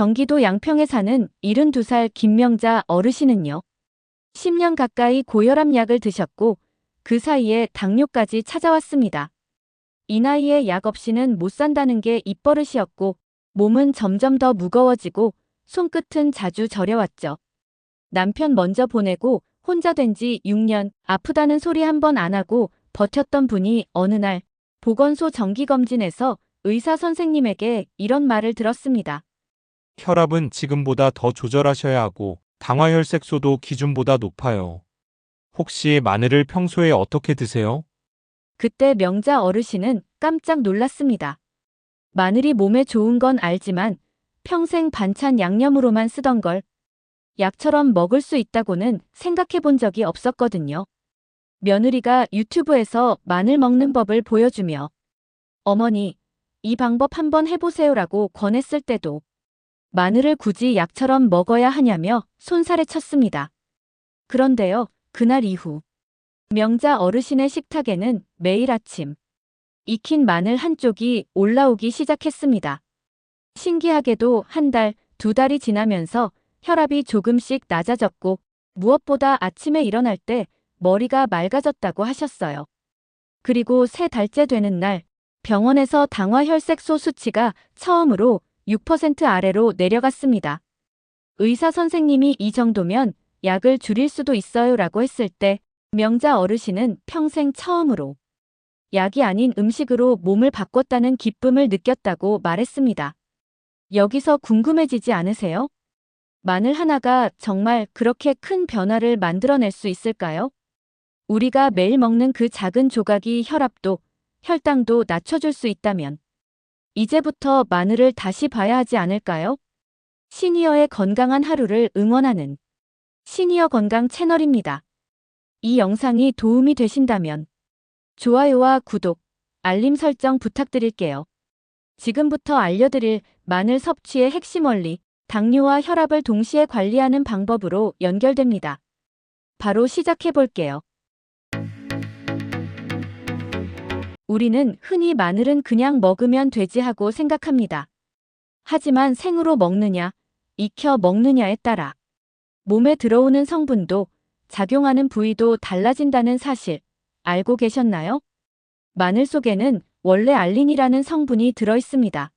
경기도 양평에 사는 72살 김명자 어르신은요. 10년 가까이 고혈압 약을 드셨고 그 사이에 당뇨까지 찾아왔습니다. 이 나이에 약 없이는 못 산다는 게 입버릇이었고 몸은 점점 더 무거워지고 손끝은 자주 저려왔죠. 남편 먼저 보내고 혼자 된 지 6년 아프다는 소리 한 번 안 하고 버텼던 분이 어느 날 보건소 정기검진에서 의사 선생님에게 이런 말을 들었습니다. 혈압은 지금보다 더 조절하셔야 하고 당화혈색소도 기준보다 높아요. 혹시 마늘을 평소에 어떻게 드세요? 그때 명자 어르신은 깜짝 놀랐습니다. 마늘이 몸에 좋은 건 알지만 평생 반찬 양념으로만 쓰던 걸 약처럼 먹을 수 있다고는 생각해 본 적이 없었거든요. 며느리가 유튜브에서 마늘 먹는 법을 보여주며 어머니, 이 방법 한번 해보세요라고 권했을 때도 마늘을 굳이 약처럼 먹어야 하냐며 손살에 쳤습니다. 그런데요, 그날 이후 명자 어르신의 식탁에는 매일 아침 익힌 마늘 한쪽이 올라오기 시작했습니다. 신기하게도 한 달, 두 달이 지나면서 혈압이 조금씩 낮아졌고 무엇보다 아침에 일어날 때 머리가 맑아졌다고 하셨어요. 그리고 세 달째 되는 날 병원에서 당화혈색소 수치가 처음으로 6% 아래로 내려갔습니다. 의사 선생님이 이 정도면 약을 줄일 수도 있어요라고 했을 때 명자 어르신은 평생 처음으로 약이 아닌 음식으로 몸을 바꿨다는 기쁨을 느꼈다고 말했습니다. 여기서 궁금해지지 않으세요? 마늘 하나가 정말 그렇게 큰 변화를 만들어낼 수 있을까요? 우리가 매일 먹는 그 작은 조각이 혈압도, 혈당도 낮춰줄 수 있다면 이제부터 마늘을 다시 봐야 하지 않을까요? 시니어의 건강한 하루를 응원하는 시니어 건강 채널입니다. 이 영상이 도움이 되신다면 좋아요와 구독, 알림 설정 부탁드릴게요. 지금부터 알려드릴 마늘 섭취의 핵심 원리, 당뇨와 혈압을 동시에 관리하는 방법으로 연결됩니다. 바로 시작해 볼게요. 우리는 흔히 마늘은 그냥 먹으면 되지 하고 생각합니다. 하지만 생으로 먹느냐, 익혀 먹느냐에 따라 몸에 들어오는 성분도 작용하는 부위도 달라진다는 사실 알고 계셨나요? 마늘 속에는 원래 알린이라는 성분이 들어 있습니다.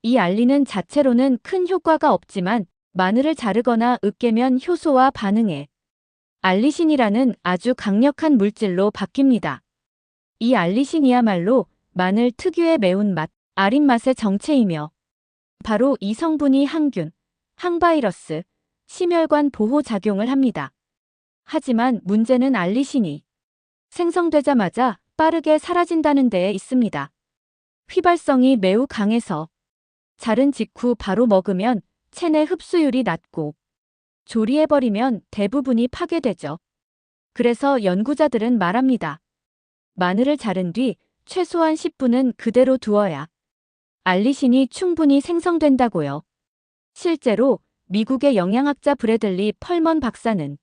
이 알린은 자체로는 큰 효과가 없지만 마늘을 자르거나 으깨면 효소와 반응해 알리신이라는 아주 강력한 물질로 바뀝니다. 이 알리신이야말로 마늘 특유의 매운맛, 아린 맛의 정체이며 바로 이 성분이 항균, 항바이러스, 심혈관 보호 작용을 합니다. 하지만 문제는 알리신이 생성되자마자 빠르게 사라진다는 데에 있습니다. 휘발성이 매우 강해서 자른 직후 바로 먹으면 체내 흡수율이 낮고 조리해버리면 대부분이 파괴되죠. 그래서 연구자들은 말합니다. 마늘을 자른 뒤 최소한 10분은 그대로 두어야 알리신이 충분히 생성된다고요. 실제로 미국의 영양학자 브래들리 펄먼 박사는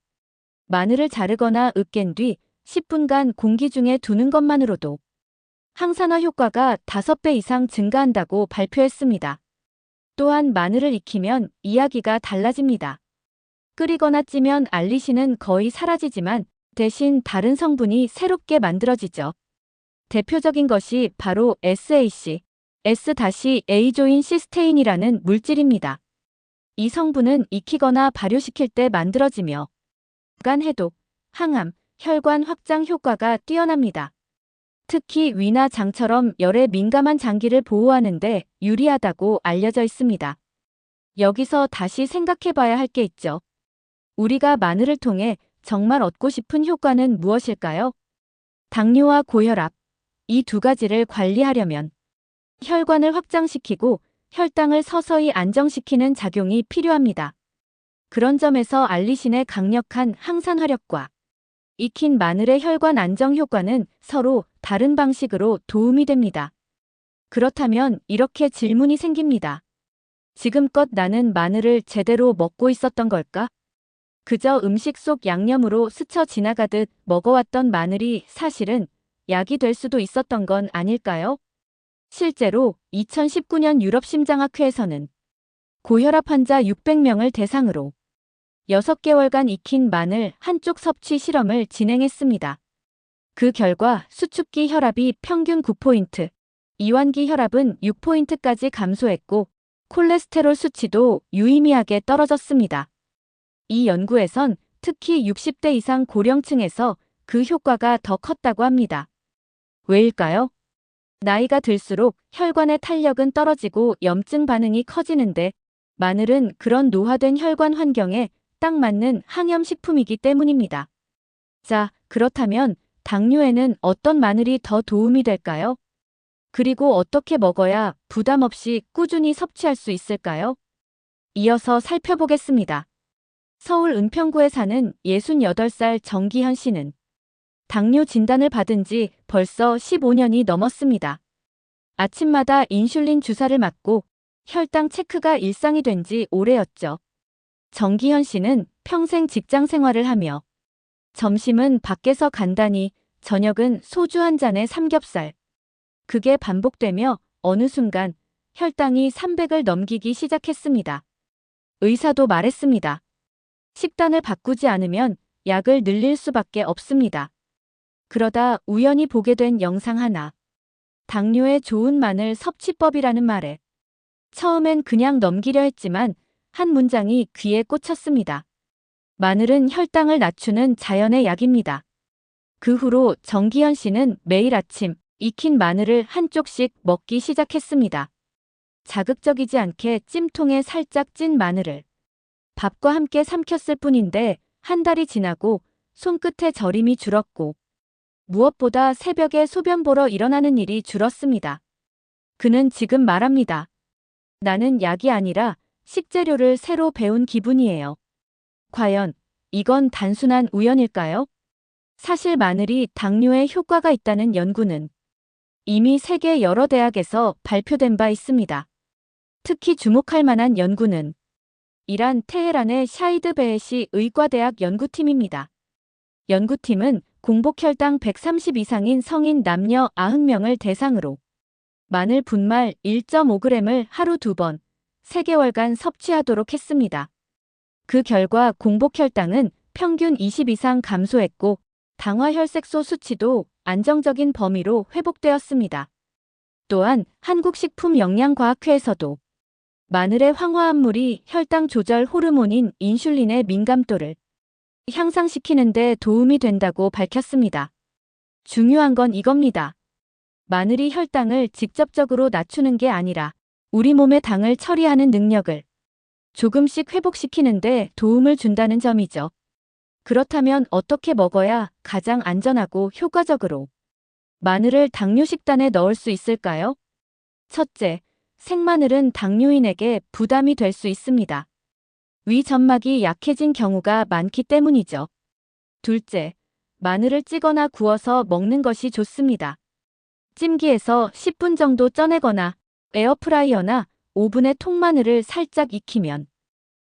마늘을 자르거나 으깬 뒤 10분간 공기 중에 두는 것만으로도 항산화 효과가 5배 이상 증가한다고 발표했습니다. 또한 마늘을 익히면 이야기가 달라집니다. 끓이거나 찌면 알리신은 거의 사라지지만 대신 다른 성분이 새롭게 만들어지죠. 대표적인 것이 바로 SAC, S-에이조인 시스테인이라는 물질입니다. 이 성분은 익히거나 발효시킬 때 만들어지며 간 해독, 항암, 혈관 확장 효과가 뛰어납니다. 특히 위나 장처럼 열에 민감한 장기를 보호하는 데 유리하다고 알려져 있습니다. 여기서 다시 생각해 봐야 할 게 있죠. 우리가 마늘을 통해 정말 얻고 싶은 효과는 무엇일까요? 당뇨와 고혈압, 이 두 가지를 관리하려면 혈관을 확장시키고 혈당을 서서히 안정시키는 작용이 필요합니다. 그런 점에서 알리신의 강력한 항산화력과 익힌 마늘의 혈관 안정 효과는 서로 다른 방식으로 도움이 됩니다. 그렇다면 이렇게 질문이 생깁니다. 지금껏 나는 마늘을 제대로 먹고 있었던 걸까? 그저 음식 속 양념으로 스쳐 지나가듯 먹어왔던 마늘이 사실은 약이 될 수도 있었던 건 아닐까요? 실제로 2019년 유럽 심장학회에서는 고혈압 환자 600명을 대상으로 6개월간 익힌 마늘 한쪽 섭취 실험을 진행했습니다. 그 결과 수축기 혈압이 평균 9포인트, 이완기 혈압은 6포인트까지 감소했고 콜레스테롤 수치도 유의미하게 떨어졌습니다. 이 연구에선 특히 60대 이상 고령층에서 그 효과가 더 컸다고 합니다. 왜일까요? 나이가 들수록 혈관의 탄력은 떨어지고 염증 반응이 커지는데 마늘은 그런 노화된 혈관 환경에 딱 맞는 항염식품이기 때문입니다. 자, 그렇다면 당뇨에는 어떤 마늘이 더 도움이 될까요? 그리고 어떻게 먹어야 부담 없이 꾸준히 섭취할 수 있을까요? 이어서 살펴보겠습니다. 서울 은평구에 사는 68살 정기현 씨는 당뇨 진단을 받은 지 벌써 15년이 넘었습니다. 아침마다 인슐린 주사를 맞고 혈당 체크가 일상이 된 지 오래였죠. 정기현 씨는 평생 직장 생활을 하며 점심은 밖에서 간단히, 저녁은 소주 한 잔에 삼겹살. 그게 반복되며 어느 순간 혈당이 300을 넘기기 시작했습니다. 의사도 말했습니다. 식단을 바꾸지 않으면 약을 늘릴 수밖에 없습니다. 그러다 우연히 보게 된 영상 하나. 당뇨에 좋은 마늘 섭취법이라는 말에 처음엔 그냥 넘기려 했지만 한 문장이 귀에 꽂혔습니다. 마늘은 혈당을 낮추는 자연의 약입니다. 그 후로 정기현 씨는 매일 아침 익힌 마늘을 한 쪽씩 먹기 시작했습니다. 자극적이지 않게 찜통에 살짝 찐 마늘을 밥과 함께 삼켰을 뿐인데 한 달이 지나고 손끝에 저림이 줄었고 무엇보다 새벽에 소변 보러 일어나는 일이 줄었습니다. 그는 지금 말합니다. 나는 약이 아니라 식재료를 새로 배운 기분이에요. 과연 이건 단순한 우연일까요? 사실 마늘이 당뇨에 효과가 있다는 연구는 이미 세계 여러 대학에서 발표된 바 있습니다. 특히 주목할 만한 연구는 이란 테헤란의 샤이드 베헤시 의과대학 연구팀입니다. 연구팀은 공복혈당 130 이상인 성인 남녀 90명을 대상으로 마늘 분말 1.5g을 하루 2번, 3개월간 섭취하도록 했습니다. 그 결과 공복혈당은 평균 20 이상 감소했고 당화혈색소 수치도 안정적인 범위로 회복되었습니다. 또한 한국식품영양과학회에서도 마늘의 황화합물이 혈당 조절 호르몬인 인슐린의 민감도를 향상시키는 데 도움이 된다고 밝혔습니다. 중요한 건 이겁니다. 마늘이 혈당을 직접적으로 낮추는 게 아니라 우리 몸의 당을 처리하는 능력을 조금씩 회복시키는 데 도움을 준다는 점이죠. 그렇다면 어떻게 먹어야 가장 안전하고 효과적으로 마늘을 당뇨 식단에 넣을 수 있을까요? 첫째, 생마늘은 당뇨인에게 부담이 될 수 있습니다. 위 점막이 약해진 경우가 많기 때문이죠. 둘째, 마늘을 찌거나 구워서 먹는 것이 좋습니다. 찜기에서 10분 정도 쪄내거나 에어프라이어나 오븐에 통마늘을 살짝 익히면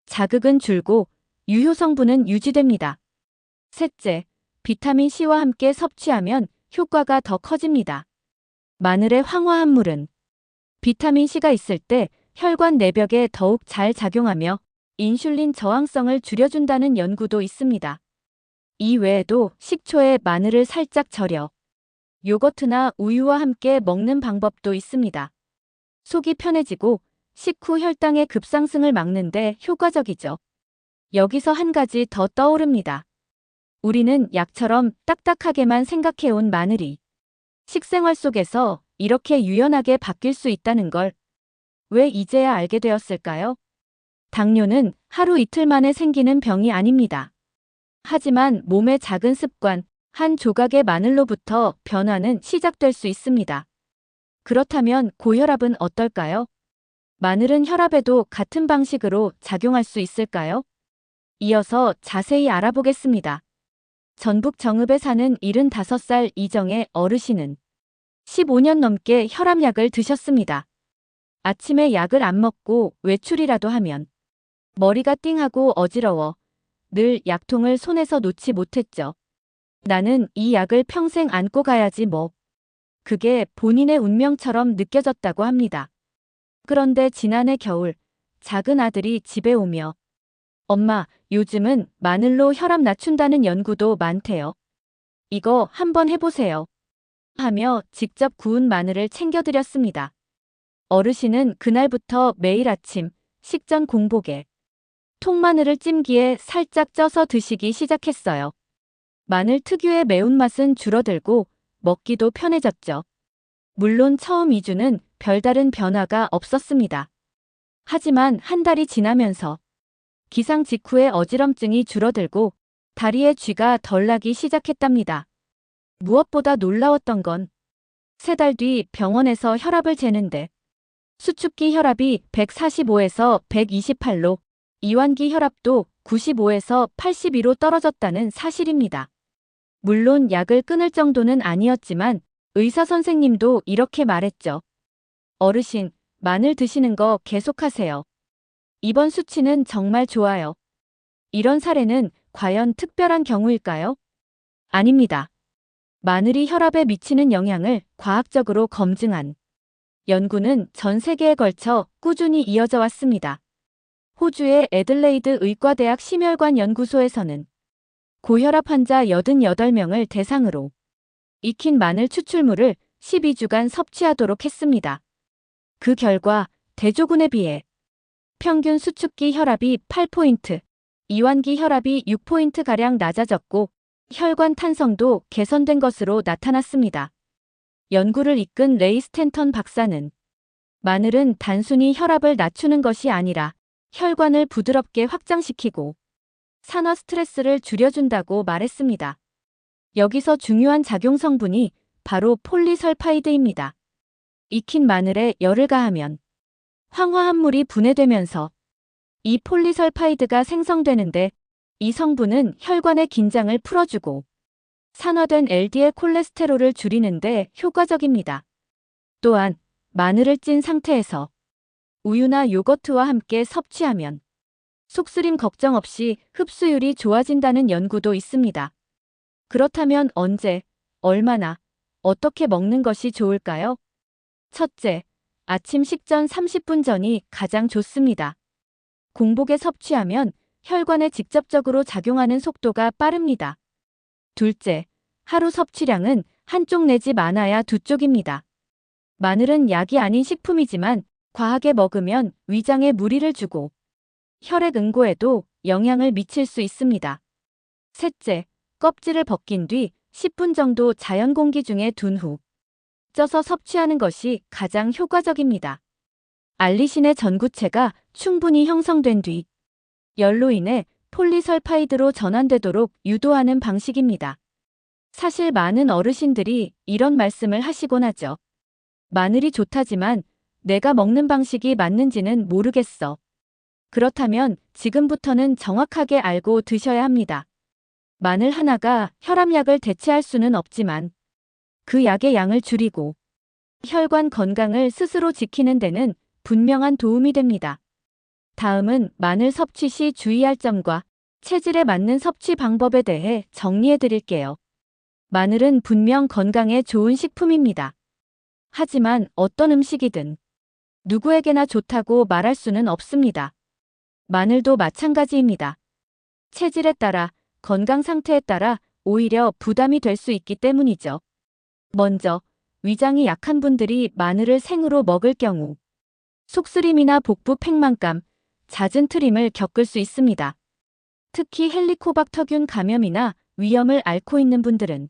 자극은 줄고 유효 성분은 유지됩니다. 셋째, 비타민 C와 함께 섭취하면 효과가 더 커집니다. 마늘의 황화합물은 비타민 C가 있을 때 혈관 내벽에 더욱 잘 작용하며 인슐린 저항성을 줄여준다는 연구도 있습니다. 이 외에도 식초에 마늘을 살짝 절여 요거트나 우유와 함께 먹는 방법도 있습니다. 속이 편해지고 식후 혈당의 급상승을 막는데 효과적이죠. 여기서 한 가지 더 떠오릅니다. 우리는 약처럼 딱딱하게만 생각해온 마늘이 식생활 속에서 이렇게 유연하게 바뀔 수 있다는 걸 왜 이제야 알게 되었을까요? 당뇨는 하루 이틀 만에 생기는 병이 아닙니다. 하지만 몸의 작은 습관, 한 조각의 마늘로부터 변화는 시작될 수 있습니다. 그렇다면 고혈압은 어떨까요? 마늘은 혈압에도 같은 방식으로 작용할 수 있을까요? 이어서 자세히 알아보겠습니다. 전북 정읍에 사는 75살 이정의 어르신은 15년 넘게 혈압약을 드셨습니다. 아침에 약을 안 먹고 외출이라도 하면 머리가 띵하고 어지러워 늘 약통을 손에서 놓지 못했죠. 나는 이 약을 평생 안고 가야지 뭐. 그게 본인의 운명처럼 느껴졌다고 합니다. 그런데 지난해 겨울 작은 아들이 집에 오며 엄마, 요즘은 마늘로 혈압 낮춘다는 연구도 많대요. 이거 한번 해보세요. 하며 직접 구운 마늘을 챙겨드렸습니다. 어르신은 그날부터 매일 아침 식전 공복에 통마늘을 찜기에 살짝 쪄서 드시기 시작했어요. 마늘 특유의 매운맛은 줄어들고 먹기도 편해졌죠. 물론 처음 2주는 별다른 변화가 없었습니다. 하지만 한 달이 지나면서 기상 직후에 어지럼증이 줄어들고 다리에 쥐가 덜 나기 시작했답니다. 무엇보다 놀라웠던 건 3달 뒤 병원에서 혈압을 재는데 수축기 혈압이 145에서 128로 이완기 혈압도 95에서 82로 떨어졌다는 사실입니다. 물론 약을 끊을 정도는 아니었지만 의사 선생님도 이렇게 말했죠. 어르신, 마늘 드시는 거 계속하세요. 이번 수치는 정말 좋아요. 이런 사례는 과연 특별한 경우일까요? 아닙니다. 마늘이 혈압에 미치는 영향을 과학적으로 검증한 연구는 전 세계에 걸쳐 꾸준히 이어져 왔습니다. 호주의 애들레이드 의과대학 심혈관 연구소에서는 고혈압 환자 88명을 대상으로 익힌 마늘 추출물을 12주간 섭취하도록 했습니다. 그 결과 대조군에 비해 평균 수축기 혈압이 8포인트, 이완기 혈압이 6포인트가량 낮아졌고 혈관 탄성도 개선된 것으로 나타났습니다. 연구를 이끈 레이 스탠턴 박사는 마늘은 단순히 혈압을 낮추는 것이 아니라 혈관을 부드럽게 확장시키고 산화 스트레스를 줄여준다고 말했습니다. 여기서 중요한 작용 성분이 바로 폴리설파이드입니다. 익힌 마늘에 열을 가하면 황화합물이 분해되면서 이 폴리설파이드가 생성되는데 이 성분은 혈관의 긴장을 풀어주고 산화된 LDL 콜레스테롤을 줄이는데 효과적입니다. 또한 마늘을 찐 상태에서 우유나 요거트와 함께 섭취하면 속쓰림 걱정 없이 흡수율이 좋아진다는 연구도 있습니다. 그렇다면 언제, 얼마나, 어떻게 먹는 것이 좋을까요? 첫째, 아침 식전 30분 전이 가장 좋습니다. 공복에 섭취하면 혈관에 직접적으로 작용하는 속도가 빠릅니다. 둘째, 하루 섭취량은 한쪽 내지 많아야 2쪽입니다. 마늘은 약이 아닌 식품이지만 과하게 먹으면 위장에 무리를 주고 혈액 응고에도 영향을 미칠 수 있습니다. 셋째, 껍질을 벗긴 뒤 10분 정도 자연 공기 중에 둔 후 쪄서 섭취하는 것이 가장 효과적입니다. 알리신의 전구체가 충분히 형성된 뒤 열로 인해 폴리설파이드로 전환되도록 유도하는 방식입니다. 사실 많은 어르신들이 이런 말씀을 하시곤 하죠. 마늘이 좋다지만 내가 먹는 방식이 맞는지는 모르겠어. 그렇다면 지금부터는 정확하게 알고 드셔야 합니다. 마늘 하나가 혈압약을 대체할 수는 없지만 그 약의 양을 줄이고 혈관 건강을 스스로 지키는 데는 분명한 도움이 됩니다. 다음은 마늘 섭취 시 주의할 점과 체질에 맞는 섭취 방법에 대해 정리해 드릴게요. 마늘은 분명 건강에 좋은 식품입니다. 하지만 어떤 음식이든 누구에게나 좋다고 말할 수는 없습니다. 마늘도 마찬가지입니다. 체질에 따라, 건강 상태에 따라 오히려 부담이 될 수 있기 때문이죠. 먼저, 위장이 약한 분들이 마늘을 생으로 먹을 경우 속쓰림이나 복부 팽만감, 잦은 트림을 겪을 수 있습니다. 특히 헬리코박터균 감염이나 위염을 앓고 있는 분들은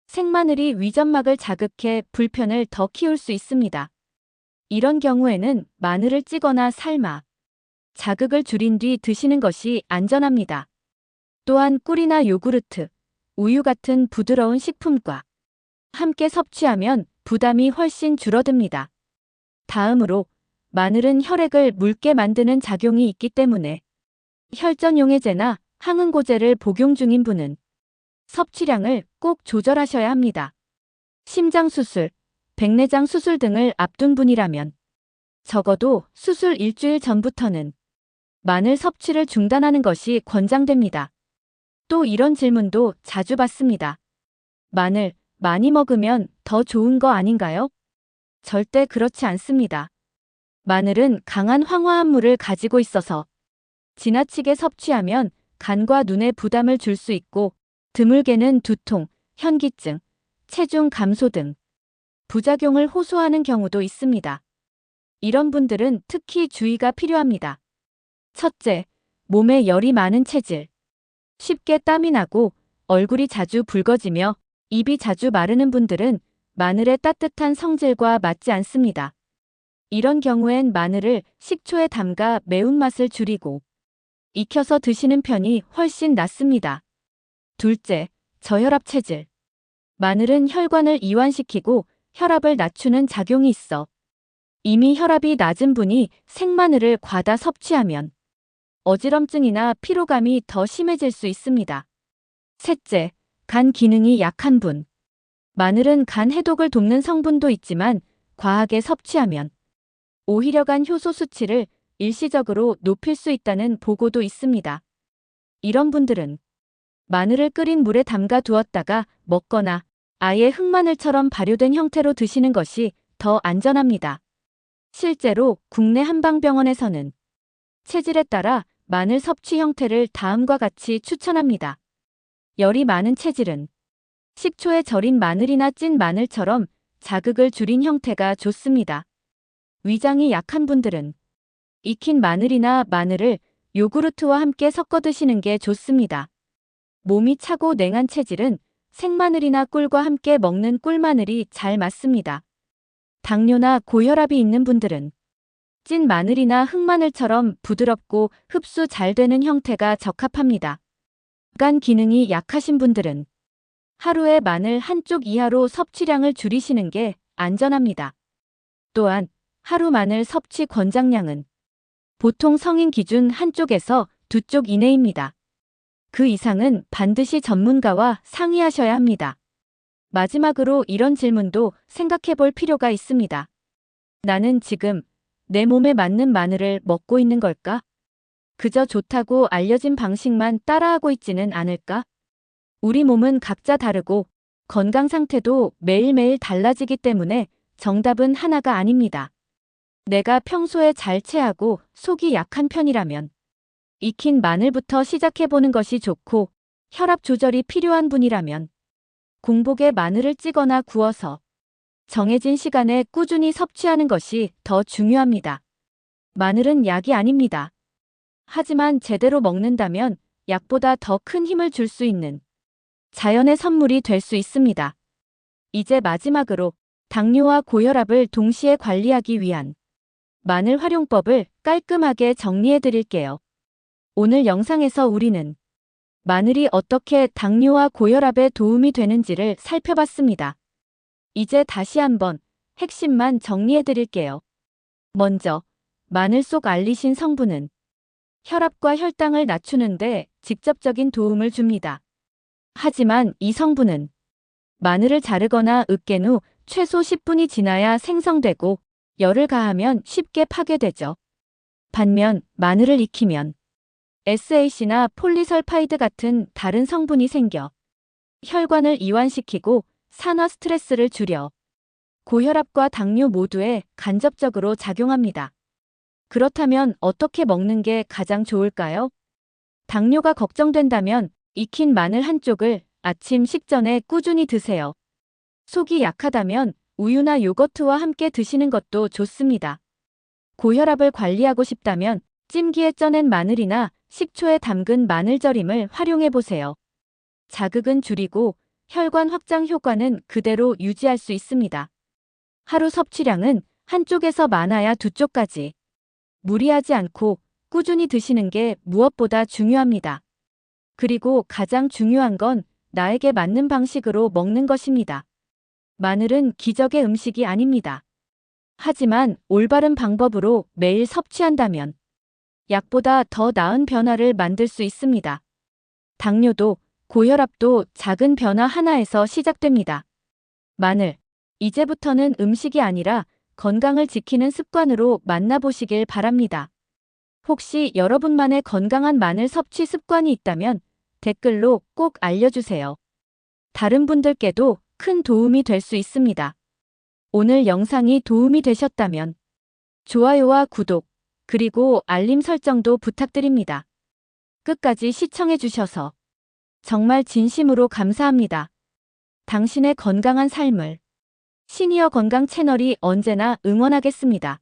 생마늘이 위점막을 자극해 불편을 더 키울 수 있습니다. 이런 경우에는 마늘을 찌거나 삶아 자극을 줄인 뒤 드시는 것이 안전합니다. 또한 꿀이나 요구르트, 우유 같은 부드러운 식품과 함께 섭취하면 부담이 훨씬 줄어듭니다. 다음으로 마늘은 혈액을 묽게 만드는 작용이 있기 때문에 혈전용해제나 항응고제를 복용 중인 분은 섭취량을 꼭 조절하셔야 합니다. 심장수술, 백내장 수술 등을 앞둔 분이라면 적어도 수술 일주일 전부터는 마늘 섭취를 중단하는 것이 권장됩니다. 또 이런 질문도 자주 받습니다. 마늘 많이 먹으면 더 좋은 거 아닌가요? 절대 그렇지 않습니다. 마늘은 강한 황화합물을 가지고 있어서 지나치게 섭취하면 간과 눈에 부담을 줄 수 있고 드물게는 두통, 현기증, 체중 감소 등 부작용을 호소하는 경우도 있습니다. 이런 분들은 특히 주의가 필요합니다. 첫째, 몸에 열이 많은 체질. 쉽게 땀이 나고 얼굴이 자주 붉어지며 입이 자주 마르는 분들은 마늘의 따뜻한 성질과 맞지 않습니다. 이런 경우엔 마늘을 식초에 담가 매운맛을 줄이고 익혀서 드시는 편이 훨씬 낫습니다. 둘째, 저혈압 체질. 마늘은 혈관을 이완시키고 혈압을 낮추는 작용이 있어 이미 혈압이 낮은 분이 생마늘을 과다 섭취하면 어지럼증이나 피로감이 더 심해질 수 있습니다. 셋째, 간 기능이 약한 분. 마늘은 간 해독을 돕는 성분도 있지만 과하게 섭취하면 오히려 간 효소 수치를 일시적으로 높일 수 있다는 보고도 있습니다. 이런 분들은 마늘을 끓인 물에 담가 두었다가 먹거나 아예 흑마늘처럼 발효된 형태로 드시는 것이 더 안전합니다. 실제로 국내 한방병원에서는 체질에 따라 마늘 섭취 형태를 다음과 같이 추천합니다. 열이 많은 체질은 식초에 절인 마늘이나 찐 마늘처럼 자극을 줄인 형태가 좋습니다. 위장이 약한 분들은 익힌 마늘이나 마늘을 요구르트와 함께 섞어 드시는 게 좋습니다. 몸이 차고 냉한 체질은 생마늘이나 꿀과 함께 먹는 꿀마늘이 잘 맞습니다. 당뇨나 고혈압이 있는 분들은 찐 마늘이나 흑마늘처럼 부드럽고 흡수 잘 되는 형태가 적합합니다. 간 기능이 약하신 분들은 하루에 마늘 한쪽 이하로 섭취량을 줄이시는 게 안전합니다. 또한 하루 마늘 섭취 권장량은 보통 성인 기준 한쪽에서 두 쪽 이내입니다. 그 이상은 반드시 전문가와 상의하셔야 합니다. 마지막으로 이런 질문도 생각해 볼 필요가 있습니다. 나는 지금 내 몸에 맞는 마늘을 먹고 있는 걸까? 그저 좋다고 알려진 방식만 따라하고 있지는 않을까? 우리 몸은 각자 다르고 건강 상태도 매일매일 달라지기 때문에 정답은 하나가 아닙니다. 내가 평소에 잘 체하고 속이 약한 편이라면 익힌 마늘부터 시작해보는 것이 좋고 혈압 조절이 필요한 분이라면 공복에 마늘을 찌거나 구워서 정해진 시간에 꾸준히 섭취하는 것이 더 중요합니다. 마늘은 약이 아닙니다. 하지만 제대로 먹는다면 약보다 더 큰 힘을 줄 수 있는 자연의 선물이 될 수 있습니다. 이제 마지막으로 당뇨와 고혈압을 동시에 관리하기 위한 마늘 활용법을 깔끔하게 정리해 드릴게요. 오늘 영상에서 우리는 마늘이 어떻게 당뇨와 고혈압에 도움이 되는지를 살펴봤습니다. 이제 다시 한번 핵심만 정리해 드릴게요. 먼저, 마늘 속 알리신 성분은 혈압과 혈당을 낮추는데 직접적인 도움을 줍니다. 하지만 이 성분은 마늘을 자르거나 으깬 후 최소 10분이 지나야 생성되고 열을 가하면 쉽게 파괴되죠. 반면 마늘을 익히면 SAC나 폴리설파이드 같은 다른 성분이 생겨 혈관을 이완시키고 산화 스트레스를 줄여 고혈압과 당뇨 모두에 간접적으로 작용합니다. 그렇다면 어떻게 먹는 게 가장 좋을까요? 당뇨가 걱정된다면 익힌 마늘 한쪽을 아침 식전에 꾸준히 드세요. 속이 약하다면 우유나 요거트와 함께 드시는 것도 좋습니다. 고혈압을 관리하고 싶다면 찜기에 쪄낸 마늘이나 식초에 담근 마늘절임을 활용해 보세요. 자극은 줄이고 혈관 확장 효과는 그대로 유지할 수 있습니다. 하루 섭취량은 한쪽에서 많아야 두 쪽까지 무리하지 않고 꾸준히 드시는 게 무엇보다 중요합니다. 그리고 가장 중요한 건 나에게 맞는 방식으로 먹는 것입니다. 마늘은 기적의 음식이 아닙니다. 하지만 올바른 방법으로 매일 섭취한다면 약보다 더 나은 변화를 만들 수 있습니다. 당뇨도 고혈압도 작은 변화 하나에서 시작됩니다. 마늘, 이제부터는 음식이 아니라 건강을 지키는 습관으로 만나보시길 바랍니다. 혹시 여러분만의 건강한 마늘 섭취 습관이 있다면 댓글로 꼭 알려주세요. 다른 분들께도 큰 도움이 될 수 있습니다. 오늘 영상이 도움이 되셨다면 좋아요와 구독, 그리고 알림 설정도 부탁드립니다. 끝까지 시청해주셔서 정말 진심으로 감사합니다. 당신의 건강한 삶을 시니어 건강 채널이 언제나 응원하겠습니다.